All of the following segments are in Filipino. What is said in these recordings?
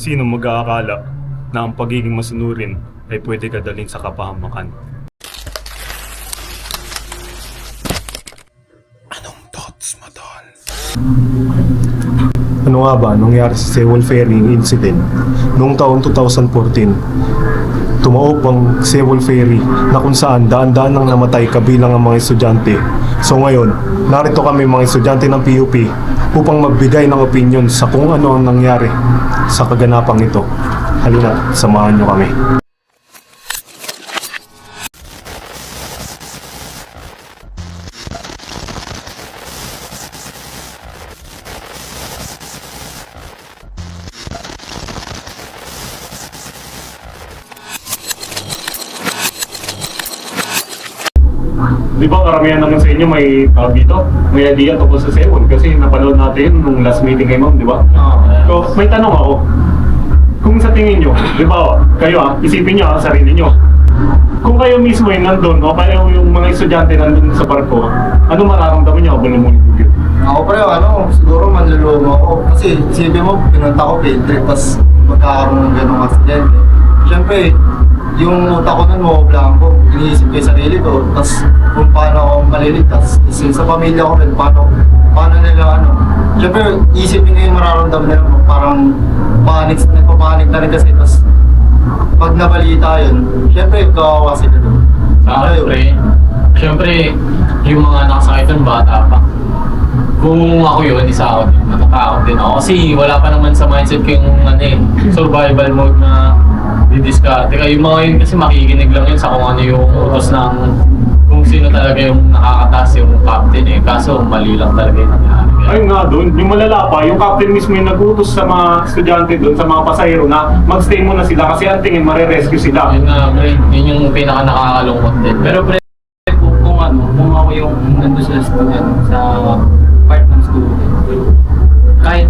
Sino mag-aakala na ang pagiging masunurin ay pwede ka dalhin sa kapahamakan? Anong thoughts mo doon? Ano nga ba nangyari sa Sewol Ferry incident noong taong 2014? Tumaob ang Sewol Ferry na kung saan daan-daan nang namatay kabilang ang mga estudyante. So ngayon, narito kami mga estudyante ng PUP upang magbigay ng opinion sa kung ano ang nangyari sa kaganapang ito. Halina, samahan nyo kami. Di ba karamihan naman sa inyo may dito, may idea tungkol sa Sewol kasi napanood natin nung last meeting kay Ma'am, di ba? So, may tanong ako. Kung sa tingin nyo, di ba, kayo isipin nyo sarili nyo. Kung kayo mismo yung nandun, o kayo yung mga estudyante nandun sa barko, ano mararamdaman nyo? Balumulog yun. Ako pre, siguro manlulumo ako. Kasi isipin mo, pinunta ko field trip, tapos magkakaroon ng ganong aksidente. Siyempre, yung utak ko nun mo blanco, iniisip ko yung sarili ko, tapos kung paano ako maliligtas. Kasi sa pamilya ko rin, paano nila Siyempre, isipin ko yung mararamdaman nila, parang nagpapanik na rin kasi, tapos pag nabalita yun, siyempre kawawa sila doon. Siyempre, yung mga nakasakay doon bata pa. Kung ako yun, isa ako din, natatakot din ako. Kasi wala pa naman sa mindset ko yung survival mode na didiskarte. Kaya yung mga yun kasi makikinig lang yun sa kung ano yung utos ng kung sino talaga yung nakakataas yung captain Kaso mali lang talaga yung nangyari. Ayun nga doon, yung malala pa, yung captain mismo yung nag-utos sa mga estudyante doon, sa mga pasahero na magstay muna sila kasi ang tingin marirescue sila. Yun nga, pre, yun yung pinaka nakakalungkot din. Pero pre, kung ako yung nandun sa student, sa part ng student, kahit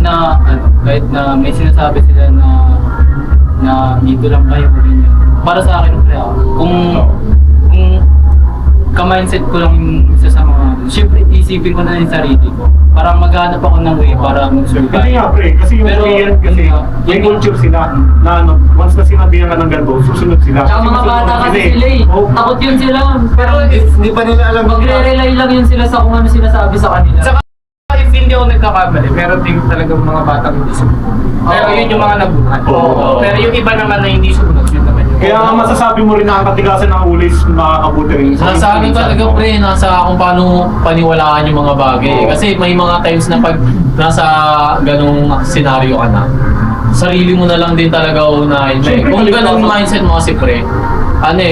na may sinasabi sila na dito lang kayo, ganyan. Para sa akin, pre, kung ka-mindset ko lang yung isa sa mga, siyempre isipin ko na yung sarili ko. Parang maghanap ako ng way para mag-survive. Kasi nga pre, kasi yung Korean kasi may culture sila na once na sinabihan ka ng ganito, susunod sila. Tsaka mga bata kasi sila takot yun sila. Pero Hindi pa nila alam magre-rely lang yun sila sa kung ano sinasabi sa kanila. Saka if hindi ako nagkakamali, meron din talagang mga batang hindi sumunod. Pero yun yung mga nabuhat. Pero yung iba naman na hindi sumunod, yun naman yung... Kaya nga masasabi mo rin na ang katigasan ng ulis makakabuti rin. Nasa ano talaga pre, nasa kung paano paniwalaan yung mga bagay. Kasi may mga times na pag nasa ganung senaryo ka na, sarili mo na lang din talaga unahin. Kung ganung mindset mo kasi pre,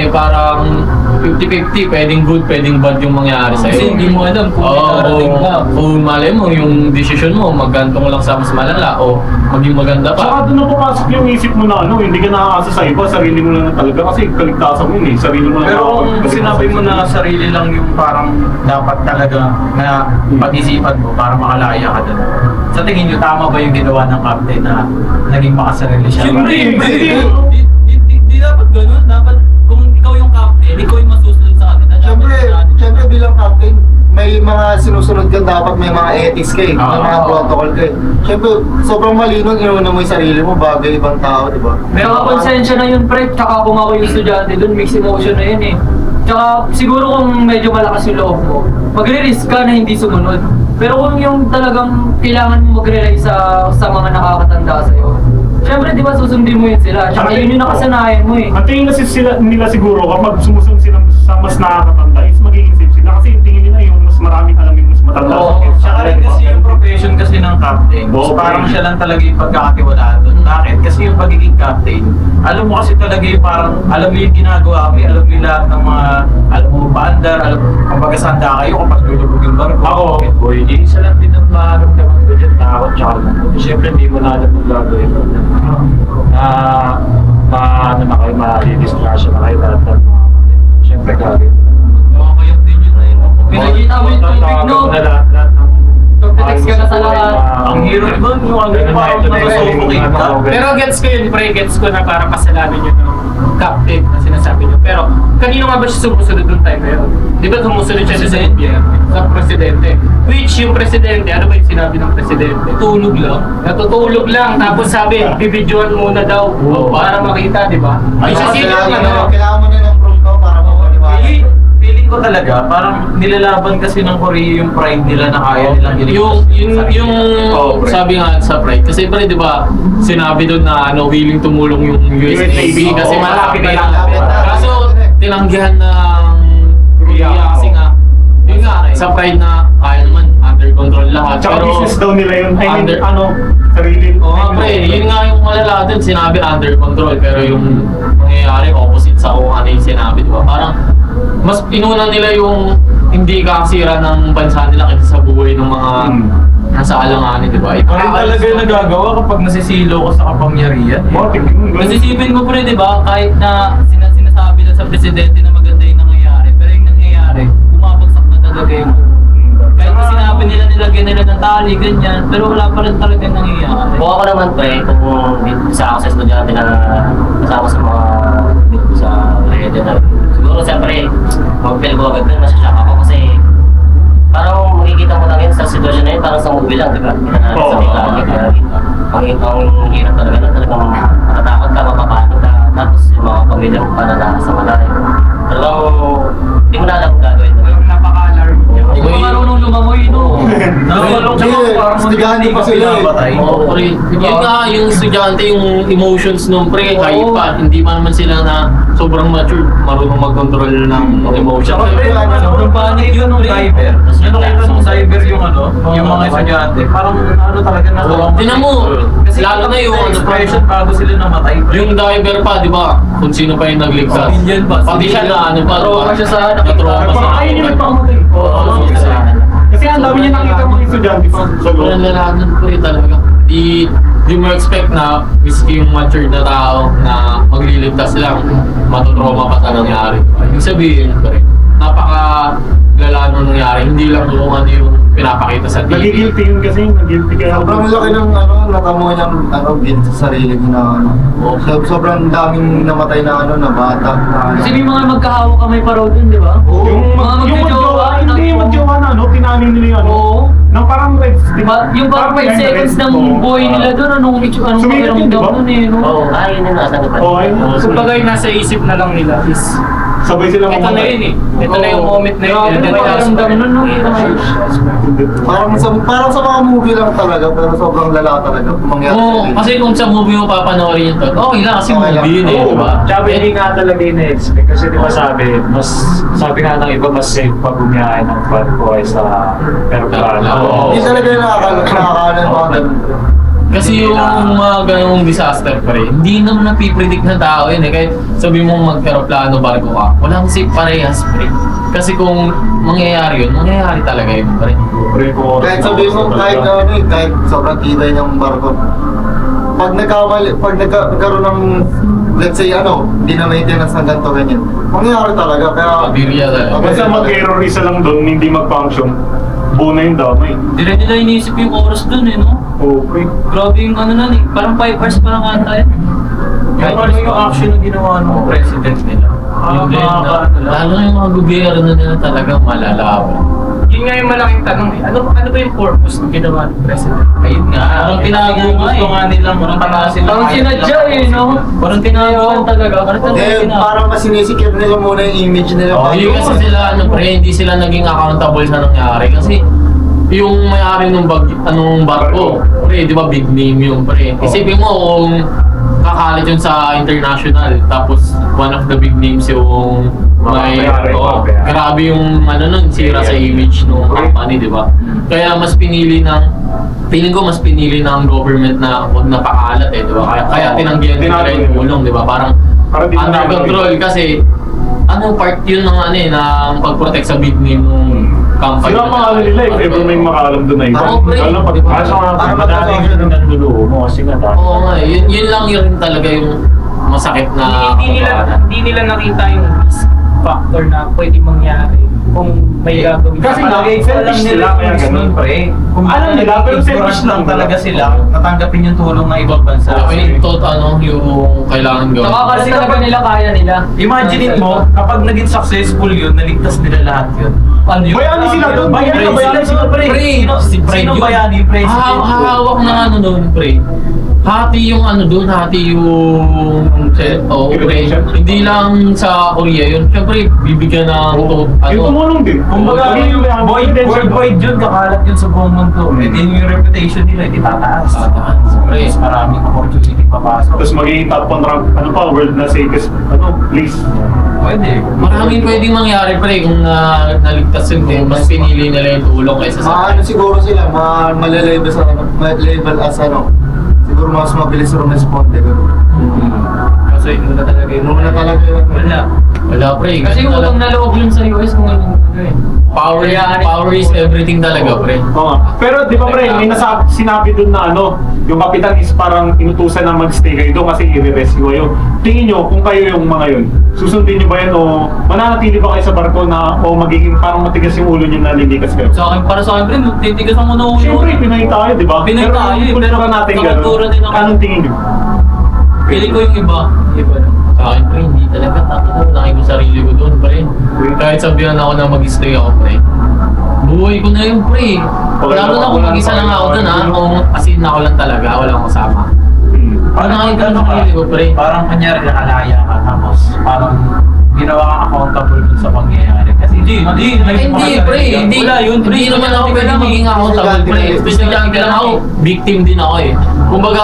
parang 50-50, pwedeng good, pwedeng bad yung mangyari sa'yo. Kasi hindi mo alam kung darating ka. Kung malay mo, yung decision mo, maggantong lang sa mas malala o maging maganda pa. Saka doon na papasok yung isip mo na hindi ka nakakasa sa iba, sarili mo lang talaga kasi kaligtasan mo sarili mo lang. Pero kung sinabi mo na sarili lang yung parang dapat talaga na pag-isipan mo para makalaya ka doon. Sa tingin nyo, tama ba yung ginawa ng captain na naging makasarili siya? Hindi dapat ganun. Dapat kung ikaw yung captain, ikaw yung masusunod sa kanila. Siyempre bilang captain, may mga sinusunod ka, dapat may mga ethics ka may mga protocol ka Siyempre, sobrang mali nun, inuna mo yung sarili mo bagay ibang tao, di ba? Tsaka konsensya na yun, pre. Tsaka kung ako yung estudyante dun, mixed emotion na yun Tsaka siguro kung medyo malakas yung loob mo, magre-risk ka na hindi sumunod. Pero kung yung talagang kailangan mo mag-rely sa mga nakakatanda sa'yo, siyempre di ba susundin mo yun sila? Tsaka yun yung nakasanayan mo Ang tingin kasi nila siguro kapag sumusunod sila sa mas nakakatanda is magiging safe sila kasi yung tingin nila yung mas maraming alam yung mas matanda. Tsaka rin kasi yung profession kasi ng captain, parang siya lang talaga yung pagkakatiwalaan doon. Bakit? Kasi yung pagiging captain, alam mo kasi talaga yung parang, alam mo yung ginagawa mo, alam mo yung lahat ng mga, alam mo paandar, alam mo, kapag asanda kayo, kapag lulubog yung barko. Ako, isa lang din ang maramdaman ko dyan, takot tsaka lungkot. Siyempre, hindi mo na alam kung gagawin mo. Na kayo, ma-discussion na kayo lahat ng mga siyempre gagawin. Kaya din yun na yun. Pinakita mo yung tubig, no? Lahat ng Pag Relax ka na sa lahat. Ang hirap nun, yung ano, parang nasusuffocate ka. Pero gets ko yun, pre, gets ko na parang kasalanan yun ng captain na sinasabi niyo. Pero kanino nga ba siya sumusunod nung time na yun? Di ba sumusunod siya sa presidente? Which yung presidente, ano ba yung sinabi ng presidente? Tulog lang. Natutulog lang, tapos sabi, bibidyoan muna daw para makita, di ba? Ay, Isa sino yung ano? kailangan mo na ng proof no, para mapaniwala. Feeling ko talaga, parang nilalaban kasi ng Korea yung pride nila na kaya nilang Yung sabi nga sa Pride, kasi pre, di ba, sinabi doon na ano, willing tumulong yung US Navy kasi Oo, malaki na malaki na. Kaso, tinanggihan ng Korea kasi nga, yun nga, sa Pride na kaya naman, under control lahat. Tsaka business daw nila yun. I mean, Under- sarili. Oo nga pre, yun nga yung malala dun, sinabi under control, pero yung mangyayari opposite sa kung ano yung sinabi, di ba? Parang, mas inuna nila yung hindi kakasira ng bansa nila kaysa sa buhay ng mga nasa alanganin, di ba? Parang talaga yung nagagawa kapag nasisilo ko sa kapangyarihan. Matik yun. Nasisipin mo pre, di ba? Kahit na sinasabi lang sa presidente na maganda yung nangyayari, pero yung nangyayari, bumabagsak na talaga yung kahit na sinabi nila nilagyan nila ng tali, ganyan, pero wala pa rin talaga nangyayari. Kung ako naman pre, kung isa ako sa estudyante na kasama sa mga dito sa ready na siguro siyempre mag-feel ko agad din, masasyak ako kasi parang makikita mo lang yun sa sitwasyon na yun, parang sa movie lang, di ba? Hindi na Oo. sa Titanic, ang hirap talaga na talagang matatakot ka, mapapanik ka, tapos yung mga pamilya mo pananasa sa malayo. Talagang hindi mo na alam kung gagawin mo. Napaka-alarm niya. Hindi ko marunong lumangoy, no? Nakalong Hindi, estudyante pa sila eh. pinapatay. Oo, pre. Yun nga, yung estudyante, yung emotions nung pre, kahit pa, hindi man naman sila na sobrang mature, marunong mag-control ng emotion. Saka pre, sobrang panic yun ng driver. Yung nakita ng driver yung ano, yung mga estudyante. Parang ano talaga na. Tinan mo, Kasi lalo na yung ano, expression bago sila namatay. yung driver pa, di ba? Kung sino pa yung nagligtas. Civilian pa, Pati siya na ano pa, di ba? Trauma siya sa ano. Na-trauma Parang siya. ayaw niya nagpakamatay. Kasi ang dami niya nakita mga estudyante pa sa loob. Walang lalahanan ko talaga. Di mo expect na miski yung matured na tao na magliligtas lang, matutrauma pa sa nangyari. Yung sabihin ko rin, napaka-lala nung nangyari. Hindi lang yung ano yung pinapakita sa TV. Nagigilty yun kasi, nagigilty kaya. Sobrang laki ng ano, natamo niyang ano, guilt sa sarili niya na ano. Sobrang daming namatay na ano, na bata. Na, ano. Kasi may mga magkahawa kamay pa raw dun, di ba? Yung Mga magjowa, hindi yung magjowa na, no? Tinanin nila yung ano. Oo. Nang parang reds, di ba? Yung parang 5 seconds ng buhay nila dun, anong Sumikat yun, di ba? pakiramdam nun eh, no? Oo, yun yung nasagot. Oo, ayun. Kumbaga yung nasa isip na lang nila is, Sabay sila ito na yun eh. Ito na yung moment na yun. Grabe Ito na na yung pakiramdam nun, no? Parang sa mga movie lang talaga, pero sobrang lala talaga. Mangyari Oo, sa sarili. kasi kung sa movie mo papanoorin yun to, okay lang kasi Okay lang. movie yun eh, di ba? Sabi hindi nga talaga ina-expect kasi di ba sabi nga ng iba mas safe pag bumiyahe ng barko ay sa aeroplano. Oo. Hindi talaga yung nakakala ng mga ganun. Kasi yung mga ganung disaster pa rin, hindi naman napipredict na tao yun eh. Kahit sabi mong mag-aeroplano, barko ka, walang safe parehas pre. Kasi kung mangyayari yun, mangyayari talaga yun pre. Kahit sabihin mo, kahit ano eh, kahit sobrang tibay ng barko. Pag nagkaroon ng, let's say ano, hindi na maintenance ng ganito ganyan, mangyayari talaga. Kaya, Pabirya talaga. Basta mag-error isa lang doon, hindi mag-function. Buo na yung damay. Hindi rin nila iniisip yung oras dun eh, no? Okay. Grabe yung ano nun eh. Parang 5 hours pa lang ata yun. Yung ano yung action na ginawa ng president nila. Yun din, lalo na yung mga gobyerno nila talagang malalaban. yun nga yung malaking tanong eh. Ano ba yung purpose ng ginawa ng president? Ayun nga, Parang tinago nga gusto eh. nga nilang patasin Parang sinadya eh, no? Parang tinago. talaga. Parang eh, tinago. parang mas sinisikip nila muna yung image nila. Hindi kasi sila, ano pre, hindi sila naging accountable sa nangyari. Kasi yung may-ari ng anong barko, pre, di ba big name yung pre. Isipin mo kung kakalit yun sa international, tapos one of the big names yung may, grabe yung ano nun, sira sa image ng company, di ba? Kaya mas pinili ng, feeling ko mas pinili ng government na huwag napakalat eh, di ba? Kaya tinanggihan nila yung tulong, di ba? Parang Para di under na- control kasi ano part yun ng ano eh, ng pag-protect sa big name ng company. Sila ang pangalan nila, if ever may makaalam doon na iba. Oo, pre. Lalo na pag Diba? Kaso nga, Para madaling magkakaroon yun ang luluho mo kasi nga dahil. Oo nga, yun lang yun talaga yung masakit na Hindi nila nakita yung risk factor na pwede mangyari kung may gagawin. Kasi nga, Palagay ko alam selfish nila sila, yung kaya risk ganun. nun, pre. Kung Alam nila, pero selfish ignorant lang talaga nila. sila, natanggapin yung tulong ng ibang bansa. Kaya yung kailangan gawin. Saka kasi Kasi talaga kapag- nila kaya nila. Imagine mo, kapag naging successful yun, naligtas nila lahat yun. Ano yun? Bayani sila doon, bayani na bayani sila, pre. Sino bayani, pre? Hahawak na ano doon, pre. Hati yung ano doon, hati yung pre. Hindi lang sa Korea yun. Siyempre, bibigyan ng Yung tumulong din. Kumbaga, worldwide yun, kakalat yun sa buong mundo. Eh, din yung reputation nila, hindi tataas. Pre. Mas maraming opportunity papasok. Tapos magiging top 1 rank, ano pa, world na safest, place. Pwede. Maraming pwedeng mangyari, pre, kung naligtas yung team, mas pinili nila yung tulong kaysa sa Ano siguro sila, malalevel sa level as siguro mas mabilis responde. Kasi muna talaga yun. Muna talaga yun. Wala, pre. Kasi utang na loob yun sa US kung ano eh. Power is everything talaga, pre. Oo nga. Pero di ba pre, may sinabi dun na yung kapitan is parang inutusan na mag-stay kayo doon kasi i-rescue kayo. Tingin nyo, kung kayo yung mga yun, susundin nyo ba yan o mananatili ba kayo sa barko na o magiging parang matigas yung ulo nyo na lilikas kayo? Para sa akin, pre, titigas ang muna ulo. Siyempre, Pinay tayo, di ba? Pinay tayo, Pero kung kultura natin sa kultura din gano'n, ako. anong tingin nyo? Pili ko yung iba. Sa akin, pre, hindi talaga. Nakik ko sarili ko doon, pre. Kahit sabihan ako na mag-stay ako, pre. Buhay ko na yun, pre. Lalo na kung mag-isa lang ako doon, ha. Kung asin ako lang talaga, walang kasama. Nakik ko na sarili ko, pre. Parang kanyari nakalaya ka, tapos parang ginawa ka accountable dun sa pangyayari. Kasi hindi, Pre. Hindi. Wala yun, pre. Hindi naman ako pwede maging accountable, pre. Estudyante lang ako. Victim din ako, eh. Kumbaga,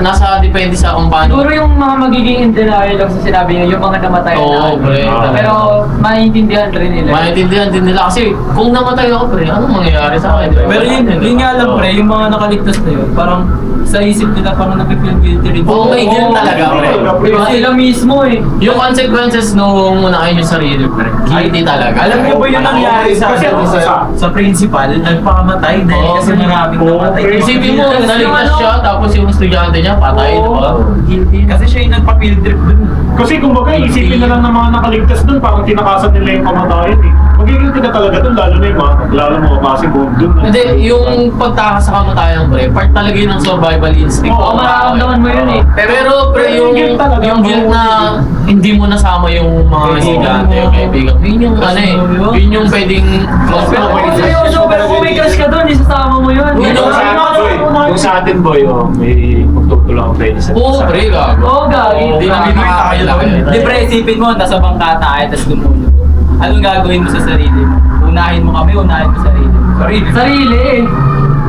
nasa depende sa kung paano. Siguro yung mga magiging in denial lang sa sinabi niya, yung mga namatay Oo, na. pre. Pero maintindihan rin nila. Maintindihan din nila kasi kung namatay ako, pre, anong mangyayari sa akin? Pero yun nga lang, pre, yung mga nakaligtas na yun, parang sa isip nila parang nag-feel guilty rin. Oo, may guilt talaga, pre. Diba sila mismo eh. Yung consequences nung unahin yung sarili, pre. Guilty talaga. Alam niyo ba yung nangyari sa Kasi sa principal, nagpakamatay dahil Oo, kasi maraming namatay. Isipin mo, naligtas siya, tapos yung estudyante niya, patay, di ba? Guilty. Kasi siya yung nagpa-field trip dun. Kasi kumbaga, isipin na lang ng mga nakaligtas dun, parang tinakasan nila yung kamatayan eh. Magiging ka talaga dun, lalo na yung mga kasi bomb dun. Hindi, yung pagtakas sa kamatayan, pre, part talaga yun ng survival instinct. Oo, mararamdaman mo yun eh. Pero pre, yung guilt na hindi mo nasama yung mga estudyante, yung kaibigan, yun yung yun yung pwedeng Pero kung seryoso, pero kung may crush ka doon, isasama mo yun. Yun yung Kung sa atin, boy, may magtutulong tayo sa Oo, pre, gago. Oo, gagi. Hindi namin makakailangan yun. Di pre, isipin mo, nasa bangka tayo, tapos lumulog. Anong gagawin mo sa sarili mo? Unahin mo kami, unahin mo sarili mo. Sarili eh.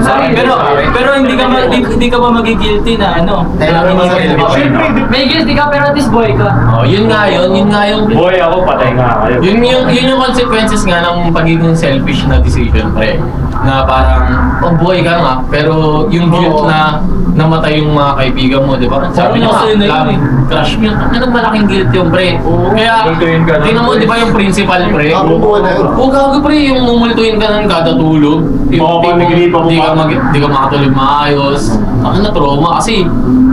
Pero hindi ka ba magigilty na May guilty ka pero at least boy ka. Oh, yun nga yung Boy, ako patay nga kayo. yun yung consequences nga ng pagiging selfish na decision, pre. Na parang, oh boy ka nga, pero yung guilt na namatay yung mga kaibigan mo, di ba? Sabi niyo nga, crush mo, anong malaking guilt yung pre? Kaya, tingnan mo, di ba yung principal, pre? Oo, gago, pre, yung mumultuin ka ng kada tulog. Di ka makatulog maayos. Ano na trauma kasi.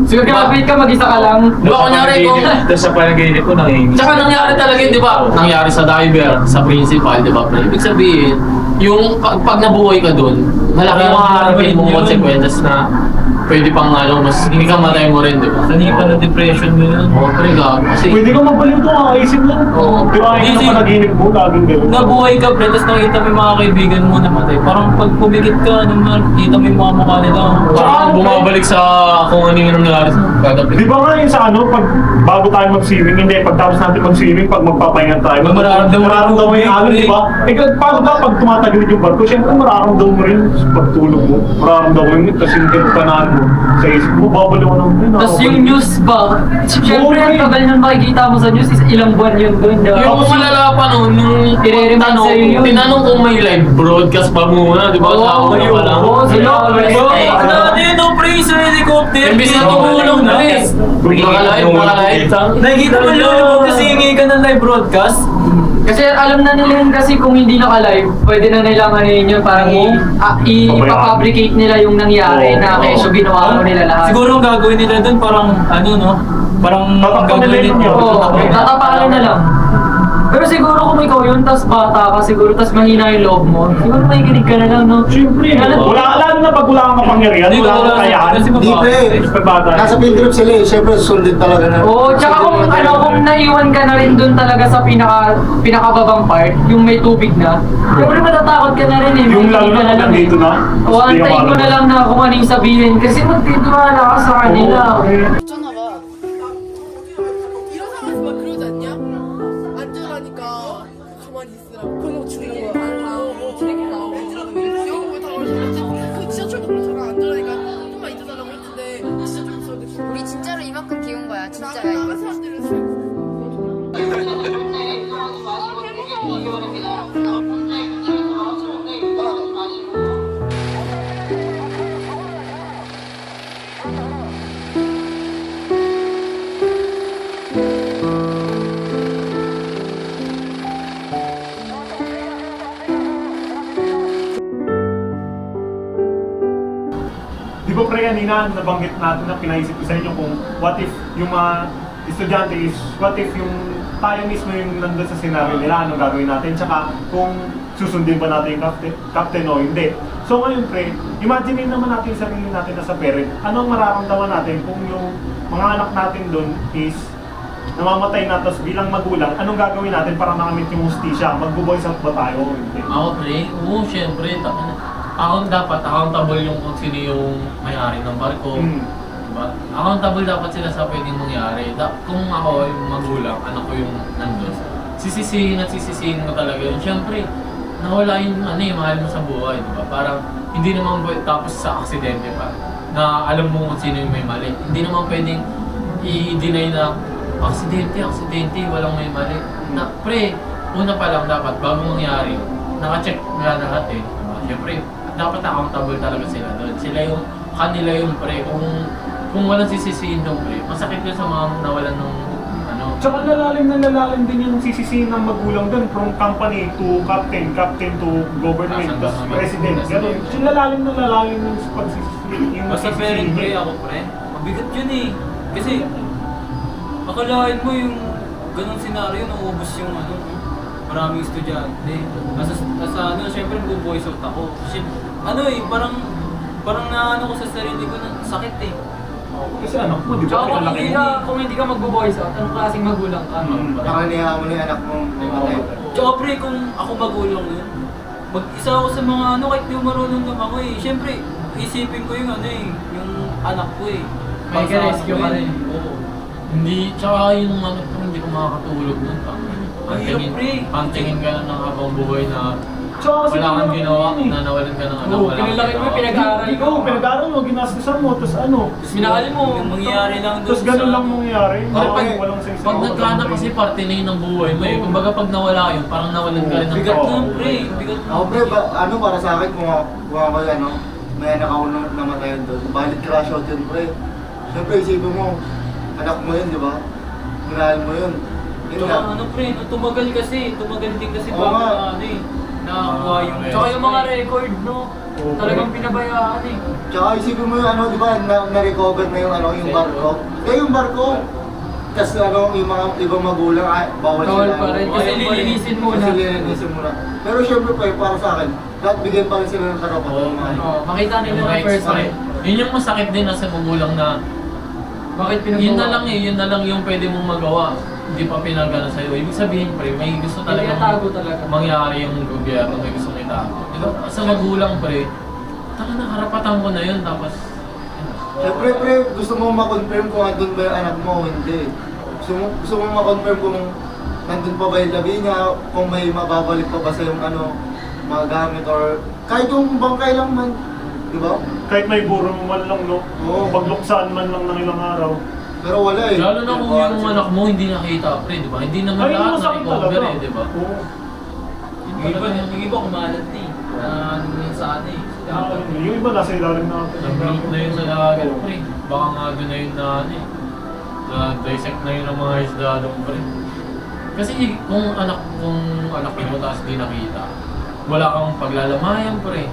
Siguro kapit ka, mag-isa ka lang. Di ba kunyari kung... Tapos sa panaginip ko, nangingi. Tsaka nangyari talaga, di ba? Nangyari sa diver, sa principal, di ba? Pero ibig sabihin, yung pag nabuhay ka dun, malaki yung haharapin mong consequences na pwede pang mas hindi ka matay mo rin, di ba? Sanay pa na depression mo yun. Oo, pre, gago. Kasi, Pwede ka magbaliw doon, kakaisip lang. Oo. Di ba, yung panaginip mo, laging gano'n. Nabuhay ka, pre, tapos nakita mo yung mga kaibigan mo namatay. Parang pag pumikit ka, nakita mo yung mga mukha nila. parang bumabalik sa kung ano yung nangyari sa kada pre. Di ba nga yun sa pag bago tayo mag-swimming, hindi, pagtapos natin mag-swimming, pag magpapahinga tayo, mararamdaman mo yung alon, di ba? Paano ba pag tumatagilid yung barko, syempre mararamdaman mo rin sa pagtulog mo, mararamdaman mo yun, tapos yung kanaan mo, sa isip mo, babaliw mo yun. Tapos yung news ba? Siyempre, ang tagal nun makikita mo sa news is ilang buwan yun doon. Yung malala pa noon, nung I-remind sa'yo yun. tinanong kung may live broadcast pa muna, di ba? Oo, Sabi pa lang. oo, sila. Ano, pre, sa helicopter? Imbis na tumulong, pre. Nakalive. Nakikita mo lulubog kasi hingi ka ng live broadcast? Kasi alam na nila yun kasi kung hindi naka-live, pwede na nilang ano yun parang i-fabricate nila yung nangyari na kesyo ginawa mo nila lahat. Siguro ang gagawin nila dun parang ano no? Parang ang Tatakpan nila gagawin yun nila. yun. Oo, tatapalan na lang. Pero siguro kung ikaw yun, tas bata ka siguro, tas mahina yung loob mo, siguro makikinig ka na lang, no? Siyempre, lalo na pag wala kang kapangyarihan, wala kang kayaan. Kasi Hindi pre, Bata. nasa field trip sila eh, syempre susundin talaga na. Oo, tsaka kung kung naiwan ka na rin dun talaga sa pinakababang part, yung may tubig na, siyempre matatakot ka na rin eh. Yung lalo makikinig ka na lang nandito eh. na. Oo, antayin mo na lang na kung ano yung sabihin, kasi magtitiwala ka sa kanila. 있잖아 봐. 이런 상황에서 막 그러지 않냐? 안전하니까 가만히 있으라고. 그런 거 죽이는 거야. 되게 나오고. 영어 왜다 어려웠지? 그 지하철도 그렇잖아. 안전하니까 좀만 있어달라고 했는데 지하철 무서운데. 우리 진짜로 이만큼 비운 거야, 진짜야. 나가는 사람들은 Di ba pre, kanina nabanggit natin na pinaisip ko sa inyo kung what if yung mga estudyante is, what if yung tayo mismo yung nandun sa scenario nila, anong gagawin natin, tsaka kung susundin ba natin yung captain o hindi. So ngayon pre, imagine naman natin yung sarili natin na sa parent, anong mararamdaman natin kung yung mga anak natin dun is namamatay na, tapos bilang magulang, anong gagawin natin para makamit yung hustisya? Magbo-voice out ba tayo o hindi? Ako pre, oo syempre, ako dapat accountable yung kung sino yung may-ari ng barko. Diba? Accountable dapat sila sa pwedeng mangyari. Kung ako yung magulang, anak ko yung nandun, sisisihin ko talaga yun. Siyempre, nawala yung mahal mo sa buhay, diba? Parang hindi naman tapos sa aksidente pa na alam mo kung sino yung may mali. Hindi naman pwedeng i-deny na aksidente, walang may mali. Na, pre, una pa lang dapat, bago mangyari, naka-check na lahat eh. Diba? Siyempre, dapat accountable talaga sila doon. Kanila yung pre, kung walang sisisihin doon pre, masakit yun sa mga nawalan ng Tsaka lalalim din yung sisisihin ng magulang doon from company to captain to government, tas president. Ganun. Lalalim yung pagsisisihin. Yung Basta parent pre, ako pre, mabigat yun eh. Kasi, akalain mo yung ganong senaryo, nauubos yung maraming estudyante. Nasa syempre nag-voice out ako. Kasi, parang naano ko sa sarili ko na sakit eh. Kasi anak mo, di ba? Tsaka kung hindi ka magbo-voice out, anong klaseng magulang ka? Nakaniha mo na yung anak mo. Tsaka pre, kung ako magulang yun, mag-isa ako sa mga kahit di marunong lumangoy eh. Siyempre, isipin ko yung yung anak ko eh. May ka-rescue ka rin. Oo. Hindi, tsaka yung hindi ko makakatulog nun. Pantingin ka na ng habang buhay na wala kang ginawa, nawalan ka ng anak, wala kang pinalaki mo, pinag-aaral mo. Ikaw, pinag-aaral mo, ginastusan mo, tapos Minahal mo. Yung mangyayari lang doon tapos ganun lang mangyayari. Walang sa Pag nagkaanak kasi parte na yun ng buhay mo eh. Kumbaga pag nawala yun, parang nawalan ka rin ng Bigat parte lang ng pre, buhay. bigat lang. Ako pre, para sa akin kung ako may anak ako namatayan doon, valid crash out yun pre. Siyempre isipin mo, anak mo yun, di ba? Minahal mo yun. Yun Tsaka nga. pre, tumagal din kasi Oo bago nga. nakakuha yung... Tsaka yung mga record, no? Talagang pinabayaan eh. Tsaka isipin mo yung di ba, na-recover na yung barko. Kaya yung barko, kasi yung mga ibang magulang, bawal Bawal sila. pa rin, kasi lilinisin muna. Kasi lilinisin muna. Pero syempre pa, para sa akin, dapat bigyan pa rin sila ng karapatan. Makita nila na first time. Yun yung masakit din nasa magulang na Bakit pinagawa? yun na lang yung pwede mong magawa. Hindi pa pinagana sa'yo. Ibig sabihin pre, may gusto talaga Tinatago talaga. mangyari yung gobyerno, may gusto itago. Diba? Sa magulang pre, na karapatan ko na yun, tapos Siyempre pre, gusto mo ma-confirm kung andun ba yung anak mo o hindi. Gusto mo ma-confirm kung nandun pa ba yung labi niya, kung may mababalik pa ba sa yung mga gamit or kahit yung bangkay lang man. Di ba? Kahit may burong man lang, no? Oo. Pagluksaan man lang ng ilang araw. Pero wala eh. lalo na kung yung anak mo hindi nakita pre, di ba? Hindi naman lahat masakit na-recover talaga. eh, di ba? Oo. Yung iba kumalat na eh. Yun sa Yung iba nasa ilalim na Nag-block na yun sa lagat pre. Baka nga doon na yun na-dissect na yun ang mga isda doon pre. Kasi kung anak mo tapos di nakita, wala kang paglalamayan pre.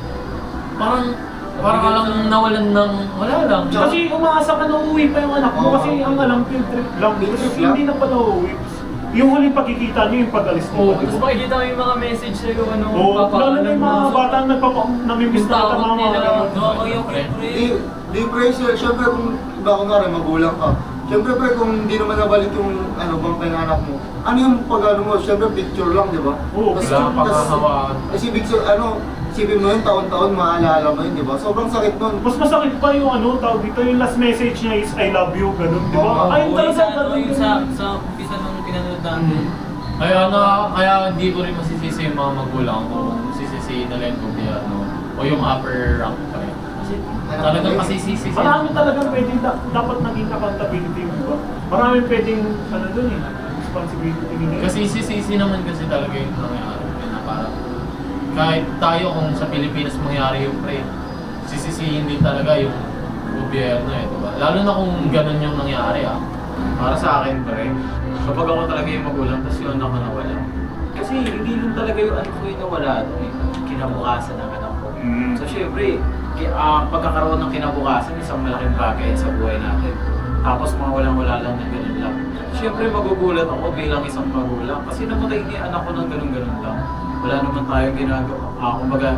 Parang lang nawalan ng wala lang. Kasi umaasa ka na uuwi pa yung anak mo Oo. kasi ang alam field trip lang. Field trip Tapos lang. hindi na pala uuwi. Yung huling pagkikita nyo, yung pag-alis Oo, nyo. tapos makikita mo yung mga message sa'yo, ano, Oo, lalo na yung mga bata namimiss na Yung kita takot mga nila. ganun. Oo, yung pre. Di pressure, syempre kung iba ko nga rin, magulang ka. Syempre pre, kung hindi naman nabalik yung ano bang pinanganak mo, ano yung pag-ano mo, syempre picture lang, di ba? Oo, wala kang pagkakawaan. Kasi isipin mo yun, taon-taon maalala mo yun, di ba? Sobrang sakit nun. Mas masakit pa yung ano, tawag dito, yung last message niya is I love you, ganun, di ba? Oo, Ayun talaga, ganun. sa umpisa nung pinanood natin. Kaya hindi ko rin masisisi yung mga magulang kung sisisihin nila yung gobyerno o yung upper rank pa rin. Kasi talagang masisisi sila. Marami talagang pwedeng dapat naging accountability, di ba? Marami pwedeng, ano dun eh, responsibility nila. Kasi sisisi naman kasi talaga yung nangyari. Na parang kahit tayo kung sa Pilipinas mangyari yung pre, sisisihin din talaga yung gobyerno eh, diba? Lalo na kung ganun yung nangyari Para sa akin pre, kapag ako talaga yung magulang, tapos yung anak ko nawala. Kasi hindi lang talaga yung anak ko yung nawala, kinabukasan ng anak ko. So syempre, pagkakaroon ng kinabukasan, isang malaking bagay sa buhay natin. Tapos mga walang-wala lang na ganun lang. Siyempre magugulat ako bilang isang magulang kasi namatay ni anak ko ng ganun-ganun lang. Wala naman tayong ginagawa. Kumbaga,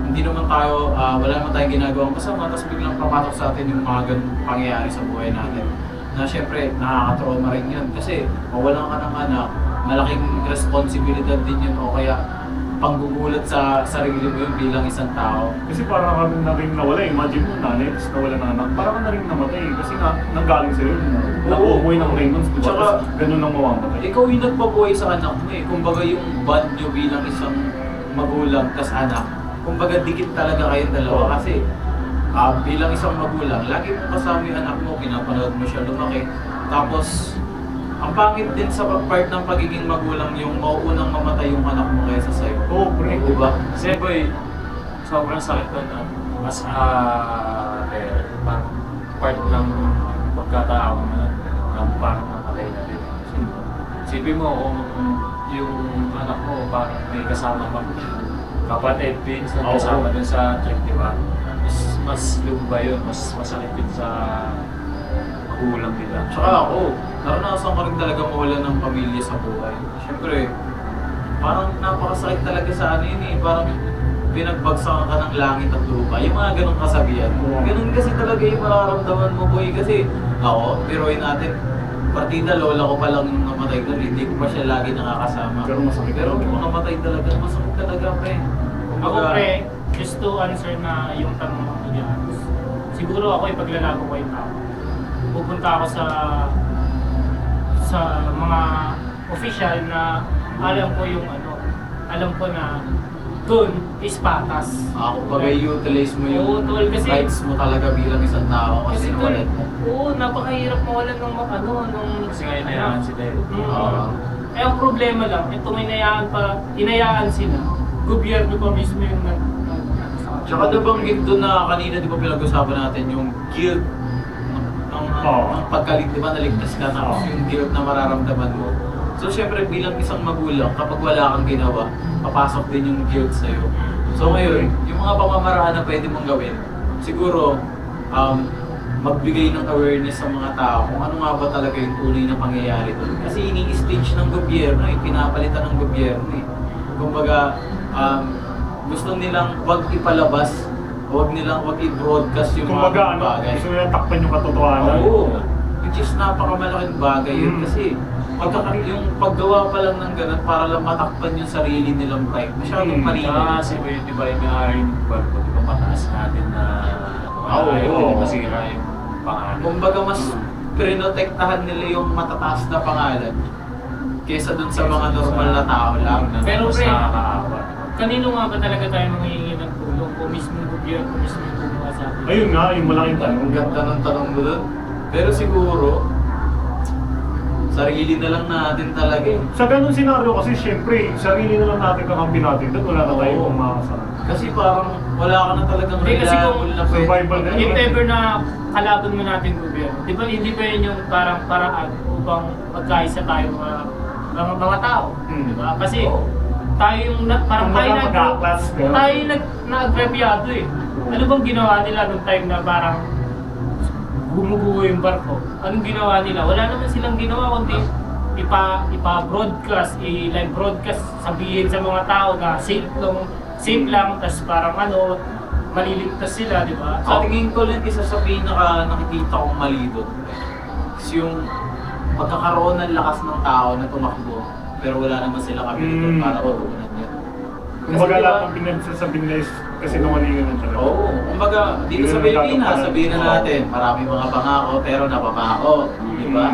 hindi naman tayo, wala naman tayong ginagawang masama, tapos biglang papatok sa atin yung mga ganun pangyayari sa buhay natin. Na siyempre, nakaka-trauma rin yun kasi mawalan ka ng anak, malaking responsibilidad din yun o kaya panggugulat sa sarili mo yun bilang isang tao. Kasi parang kami na rin nawala. Imagine mo, nanay, tapos nawala ng anak. Parang ka na rin namatay. Kasi nga, nanggaling sa'yo. Nakuha ng 9 months. Diba? Tsaka, ganun lang mamamatay. Ikaw yung nagpabuhay sa anak mo eh. Kumbaga yung bond nyo bilang isang magulang tas anak. Kumbaga dikit talaga kayong dalawa kasi bilang isang magulang, lagi mo kasama yung anak mo, pinapanood mo siya lumaki. Tapos, ang pangit din sa part ng pagiging magulang yung mauunang mamatay yung anak mo kaysa sa'yo. Oo, pre. Diba? Kasi boy, sobrang sakit nun. Mas parang part ng pagkatao mo na parang namatay na din. Sipin mo kung yung anak mo parang may kasama pa kapatid, Vince, na kasama dun sa trip, di ba? Mas lumba yun, mas masakit yun sa magulang nila. Tsaka ako, naranasan ko rin talaga mawala ng pamilya sa buhay. Siyempre, parang napakasakit talaga sa ano yun eh. Parang pinagbagsakan ka ng langit at lupa. Yung mga ganong kasabihan. Ganun kasi talaga yung mararamdaman mo, boy. Kasi ako, piroin natin, partida lola ko pa lang yung namatay doon. Hindi ko pa siya lagi nakakasama. Pero masakit. Pero kung namatay talaga, masakit talaga, pre. Ako pre, just to answer na yung tanong mo dyan. Siguro ako ipaglalago ko yung tao. Pupunta ako sa mga official na alam ko yung alam ko na doon is patas. Kumbaga utilize mo yung Oo, tol, kasi- rights mo talaga bilang isang tao kasi Kasi nawalan mo. oo, napakahirap mawalan ng nung Kasi ngayon na si Dave. Eh, ang problema lang, itong inayaan sila, gobyerno pa mismo yung Tsaka nabanggit doon na kanina di ba pinag-usapan natin yung guilt ng pagkalig, di ba naligtas ka tapos yung guilt na mararamdaman mo. So syempre bilang isang magulang, kapag wala kang ginawa, papasok din yung guilt sa'yo. So ngayon, yung mga pamamaraan na pwede mong gawin, siguro magbigay ng awareness sa mga tao kung ano nga ba talaga yung tunay na pangyayari doon. Kasi ini-stage ng gobyerno, pinapalitan ng gobyerno eh. Kumbaga, gusto nilang wag ipalabas, wag i-broadcast yung Kumbaga, mga bagay. gusto nila takpan yung katotohanan. Oo. Which is napakamalaking bagay yun kasi yung paggawa pa lang ng ganun para lang matakpan yung sarili nilang pride. Masyadong mali. Kasi di ba yung hiring barko, di ba mataas natin na ayaw din masira yung pangalan. Kumbaga mas prinotektahan nila yung matataas na pangalan kesa dun sa mga normal na tao lang. Pero mas pre, nakakaawa. kanino nga ba talaga tayo manghihingi ng tulong? Kung mismo gobyerno, kung mismo yung gumawa sa atin? Ayun nga, yung malaking tanong. Ang ganda ng tanong mo dun. Pero siguro, sarili na lang natin talaga eh. Sa ganun senaryo kasi syempre, sarili na lang natin kakampi natin. Doon wala na tayong Oo. makakasama. Kasi parang wala ka na talagang Hindi, kasi kung reliable na pwede. survival na If ever na kalaban mo natin gobyerno, di ba hindi pa yun yung parang paraan upang magkaisa tayo mga tao, di ba? Kasi tayo yung parang Kung baga mag-a-class, pero- tayo yung nag-agrabyado eh. Ano bang ginawa nila nung time na parang gumuguho yung barko? Anong ginawa nila? Wala naman silang ginawa kundi ipa-broadcast, i-live broadcast, sabihin sa mga tao na safe lang, tas parang maliligtas sila, di ba? Sa tingin ko lang, isa sa pinaka nakikita kong mali doon is yung pagkakaroon ng lakas ng tao na tumakbo pero wala naman sila kabilidad para tutunan yun. Kumbaga lahat ng pinagsasabihin na is kasi nawalingan ng talaga. Oo, kumbaga dito sa Pilipinas, sabihin na natin, marami mga pangako pero napapako, di ba?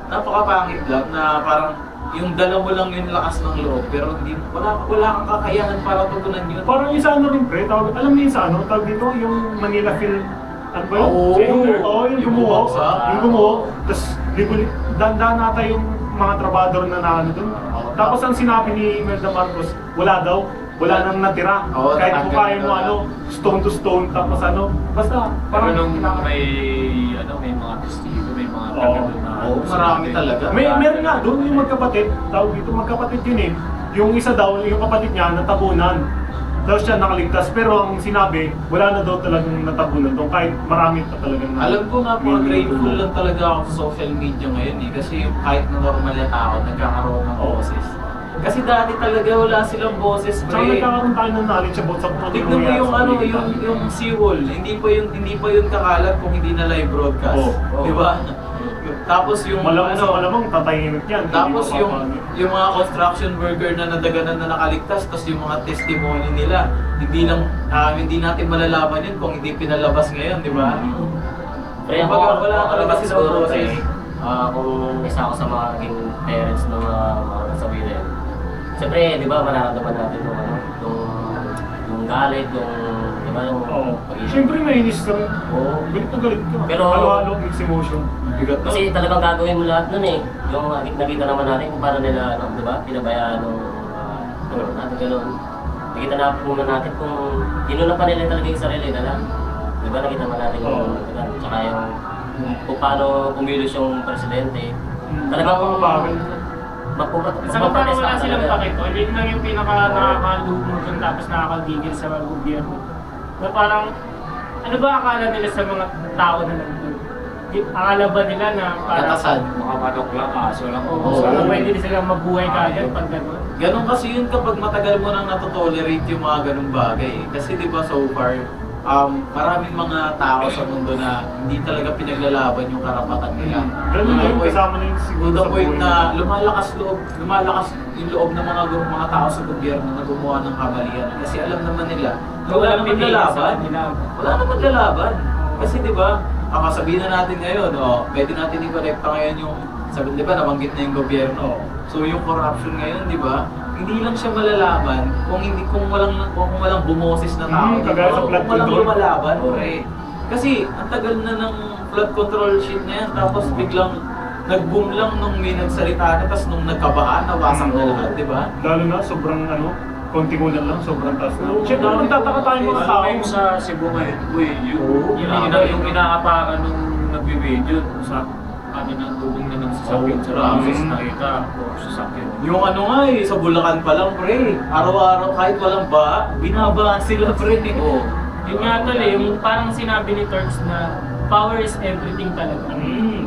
Napakapangit lang na parang yung dala mo lang yung lakas ng loob pero wala kang kakayahan para tutunan yun. Parang isa rin pre, alam niyo isa tawag dito, yung Manila Film, ano ba yun? Oo, yung gumawa. bumagsak. Yung gumawa, tapos dandan nata yung mga trabador na naano dun. Tapos ang sinabi ni Imelda Marcos, wala nang natira. Oo, Kahit kung kaya mo na. stone to stone, tapos basta Pero nung parang may mga testigo, may mga taga doon na... Oo, marami talaga. meron nga doon yung magkapatid, tawag dito magkapatid yun eh. Yung isa daw, yung kapatid niya natabunan. Daw siya nakaligtas, pero ang sinabi, wala na daw talagang natabunan doon kahit marami pa talagang Alam ko nga po, grateful lang talaga ako sa social media ngayon eh. Kasi yung kahit na normal na tao, nagkakaroon ng boses. Kasi dati talaga wala silang boses, Tsaka pre. nagkakaroon tayo ng knowledge about sa kung ano Tignan mo nangyayari yung sa ano, paligid natin. yung Seawall, hindi pa yun kakalat kung hindi na live broadcast. Oo. Di ba? Tapos yung Malamang tatahimik yan. tapos Hindi yung mga construction worker na nadaganan na nakaligtas, tapos yung mga testimony nila, hindi natin malalaman yun kung hindi pinalabas ngayon, di ba? Pre, Kumbaga, wala talaga naman silang siguro, boses. kung isa ako sa mga naging parents ng mga nasabi na yun. Siyempre, di ba, mararamdaman natin yung galit, di ba, yung pag-isip. Siyempre nainis ka rin. Oo. Galit na galit ka. Pero- Halo-halo, mixed emotion. Bigat na. Kasi talagang gagawin mo lahat nun eh. Yung nakita naman natin kung paano nila, di ba, pinabayaan ng natin gano'n. Nakita na muna natin kung inuna pa nila talaga yung sarili nila. Di ba, nakita naman natin yung, tsaka yung kung paano kumilos yung presidente. Talagang Saka parang wala silang pakito. Yun lang yung pinaka nakakalumot dun tapos nakakagigil sa mga gobyerno. Na parang, ano ba akala nila sa mga tao na nandun? Akala ba nila na parang... Katasan. Mga manok lang, aso lang. Oo, pwede din silang mabuhay kagad pag gano'n. Ganon kasi yun kapag matagal mo nang natotolerate yung mga ganong bagay. Kasi di ba so far, maraming mga tao sa mundo na hindi talaga pinaglalaban yung karapatan nila. Ganun na yun, kasama na yun siguro To the sa point buhay. na lumalakas yung loob ng mga tao sa gobyerno na gumawa ng kamalian. Kasi alam naman nila, na wala naman lalaban. Wala naman lalaban. Kasi di ba, sabihin na natin ngayon, pwede natin i-connecta ngayon yung, sabi di ba, nabanggit na yung gobyerno. So yung corruption ngayon, di ba, hindi lang siya malalaman kung walang bumoses na tao. Kagaya sa flood Kung walang control. lumalaban, pre. Kasi ang tagal na ng flood control shit na yan, tapos biglang nag-boom lang nung may nagsalita na, tapos nung nagkabahan, nawasak na lahat, di ba? Lalo na, sobrang konting ulan lang, sobrang taas na. Siyempre, magtataka tayo mga tao. Alam mo yung sa Cebu ngayon, yung inaapakan nung nagbibideo sa na tubong na ng sasakyan sa Ramos, nakita ko sasakyan. Yung sa Bulacan pa lang, pre. Araw-araw, kahit walang binabaan sila, pre. Yun nga tol yung parang sinabi ni Turks na power is everything talaga.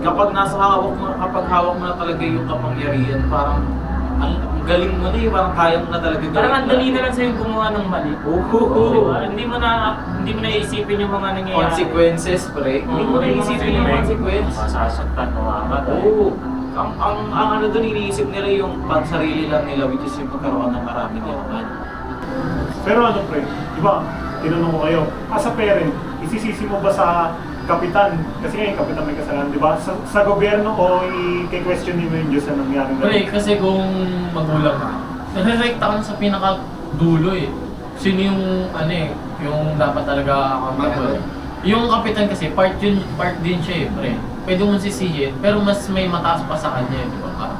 Kapag kapag hawak mo na talaga yung kapangyarihan, parang ang galing mo na parang kaya mo na talaga gawin. Parang ang dali na lang sa'yo gumawa ng mali. Diba? Hindi mo na iisipin yung mga nangyayari. Consequences, pre. Hindi mo na iisipin yung consequence. Masasaktan, mamamatay. Oo. Ang doon iniisip nila yung pansarili lang nila, which is yung pagkaroon ng maraming yaman. Pero pre, di ba, tinanong ko kayo, as a parent, isisisi mo ba sa kapitan? Kasi ngayon, kapitan may kasalanan, di ba? Sa gobyerno o i-question mo yung Diyos na nangyari Pre, kasi kung magulang ka, nare-rekta ka na sa pinakadulo eh. Sino yung yung dapat talaga accountable. Yung kapitan kasi, part din siya eh, pre. Pwede mong sisihin, pero mas may mataas pa sa kanya, di ba?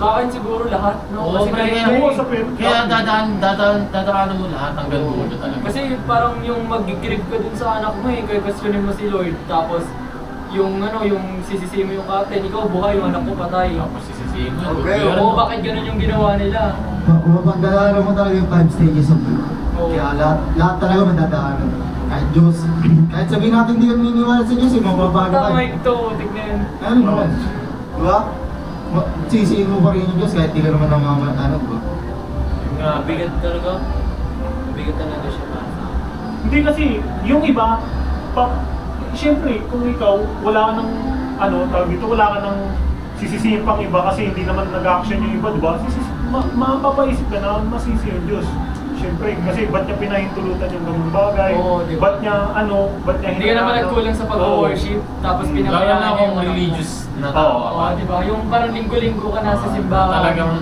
Sa akin siguro lahat, no? Oo, Kasi pre, kaya dadaanan mo lahat hanggang dulo talaga. Kasi parang yung mag-grip ka dun sa anak mo kaya questionin mo si Lord, tapos yung sisisi mo yung captain, ikaw buhay, yung anak mo patay. Tapos sisisihin mo. Okay, Oo, bakit ganun yung ginawa nila? Mapagdadaanan mo talaga yung 5 stages of life. Oo. Kaya lahat talaga madadaanan. Kahit Diyos, kahit sabihin natin hindi ka naniniwala sa Diyos, mababago ka. Tama ito, tignan. Ano naman? Diba? sisihin mo pa rin yung Diyos kahit di ka naman namamatanog ba? Bigat talaga. Bigat talaga siya. Hindi kasi, yung iba, siyempre, kung ikaw, wala ka ng, tawag dito, wala ka ng sisisihin pang iba kasi hindi naman nag-action yung iba, di ba? Mapapaisip ka na masisi yung Diyos. Siyempre, kasi ba't niya pinahintulutan yung ganung bagay? Oo, di ba? Ba't niya Hindi ka naman nagkulang sa pag-worship, tapos Lalo pinabayaan na niya akong yung religious na tao. Oo, di ba? Yung parang linggo-linggo ka nasa simbahan. Talagang